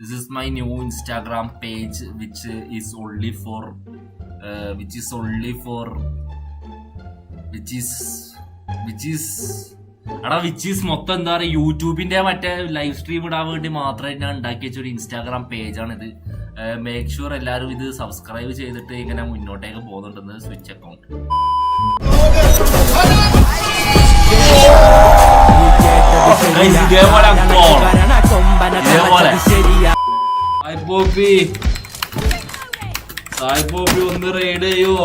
This is my new Instagram page, which is only for മൊത്തം എന്താ പറയുക, യൂട്യൂബിന്റെ മറ്റേ ലൈവ് സ്ട്രീം ഇടാൻ വേണ്ടി മാത്രമായിട്ട് ഞാൻ ഉണ്ടാക്കി വെച്ചൊരു ഇൻസ്റ്റാഗ്രാം പേജാണിത്. മേക്ക് ഷുവർ എല്ലാവരും ഇത് സബ്സ്ക്രൈബ് ചെയ്തിട്ട് ഇങ്ങനെ മുന്നോട്ടേക്ക് പോകുന്നുണ്ടെന്ന്. സ്വിച്ച് അക്കൗണ്ട് സായിപ്പോപ്പി ഒന്ന് റെയ്ഡ് ചെയ്യോ.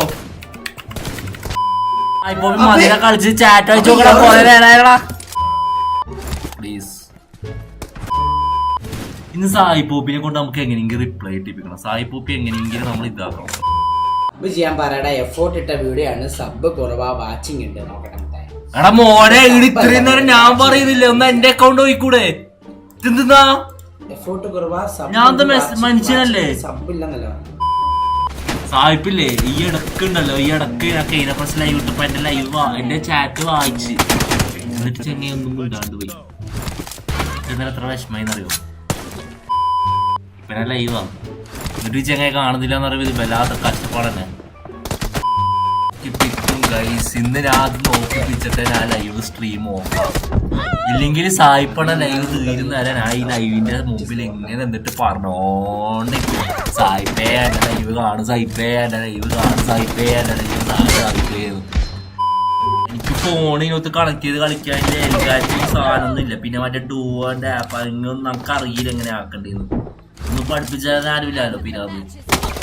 സായിപ്പോപ്പി മതിനെ കളിച്ച് ചാറ്റ് അയച്ചു നോക്കടാ, പോലെ നേരായടാ പ്ലീസ്. ഇന്ന് സായിപ്പോപ്പിനെ കൊണ്ട് നമുക്ക് എങ്ങനെയെങ്കിലും റിപ്ലൈ ഇട്ടിപ്പിക്കണം. സായിപ്പോപ്പി എങ്ങനെയെങ്കിലും നമ്മൾ ഇതാക്കണം. ചെയ്യാൻ പറയടാ, എഫോർട്ട് ഇട്ട വീഡിയോ ആണ്, സബ് കുറവാ, വാച്ചിങ് ഉണ്ട്, നോക്കട്ടെ. എടാ മോനെ, ഇത്രയും നേരം ഞാൻ പറയുന്നില്ല, ഒന്ന് എന്റെ അക്കൗണ്ട് പോയിക്കൂടെ? ഇതെന്താ എഫോർട്ട് കുറവാ, ഞാൻ മനുഷ്യനല്ലേ? സബ് ഇല്ലെന്നല്ലോ സായിപ്പില്ലേ. ഈ ഇടക്ക് ഉണ്ടല്ലോ, ഈ ഇടക്ക് ഞാൻ കഴിഞ്ഞ പ്രശ്നം ലൈവ് ഇട്ടപ്പോ എന്റെ ലൈവ് എന്റെ ചാറ്റ് വായിച്ച് എന്നിട്ട് ചെങ്ങ ഒന്നും ഇണ്ടാണ്ട് പോയി. എന്നാലും എത്ര വിഷമായിന്നറിയോ? ഇപ്പൊ ഞാൻ ലൈവാ എന്നിട്ട് ഈ ചെങ്ങ കാണുന്നില്ല എന്ന് പറയുമ്പോൾ ഇത് വല്ലാത്ത കഷ്ടപ്പാടന്നെ. ഗൈസ്, ഇന്ന് ഞാൻ അത് നോക്കിപ്പിച്ചിട്ട് ഞാൻ ലൈവ് സ്ട്രീം നോക്കാം. ഇല്ലെങ്കിൽ സായിപ്പണ ലൈവ് തീരുന്നേരം ഞാൻ ഈ ലൈവിന്റെ മുമ്പിൽ ഇങ്ങനെ എന്നിട്ട് പറഞ്ഞോണ്ട് സായിപ്പേ എന്റെ ലൈവ് കാണും, സായിപ്പേ എന്റെ ലൈവ് കാണും, സായിപ്പേ എന്റെ ലൈവ് സായിപ്പേ. എനിക്ക് ഫോണിനൊത്ത് കണക്ട് ചെയ്ത് കളിക്കാൻ എല്ലാറ്റിനും സാധനമൊന്നും ഇല്ല. പിന്നെ മറ്റേ ഡൂവന്റെ ആപ്പ് അതൊന്നും നമുക്ക് അറിയില്ല എങ്ങനെ ആക്കണ്ടേന്ന്. ഒന്നും പഠിപ്പിച്ചാൽ ആരുമില്ലല്ലോ. പിന്നെ അത്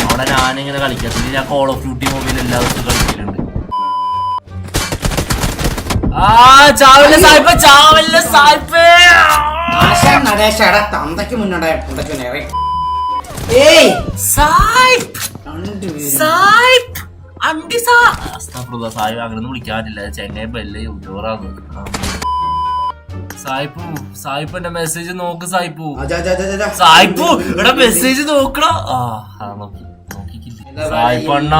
അവിടെ ഞാനിങ്ങനെ കളിക്കാത്തില്ല. ഞാൻ കോൾ ഓഫ് ഡ്യൂട്ടി മൊബൈൽ എല്ലാ ദിവസവും കളിക്കലുണ്ട്. തന്തയ്ക്ക് മുന്നോട്ട് അങ്ങനൊന്നും വിളിക്കാനില്ല. ചെങ്ങൈ ബെല്ല് യൂട്യൂബറാണ്. സായിപ്പ് എന്റെ മെസ്സേജ് നോക്ക്. സായിപ്പു ഇവിടെ മെസ്സേജ് നോക്കണോ? നോക്കിക്കില്ല സായിപ്പണ്ണ.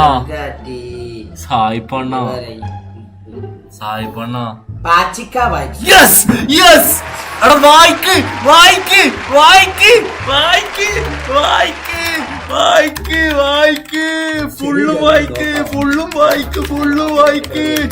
ഫുള്ളും വായിക്ക്.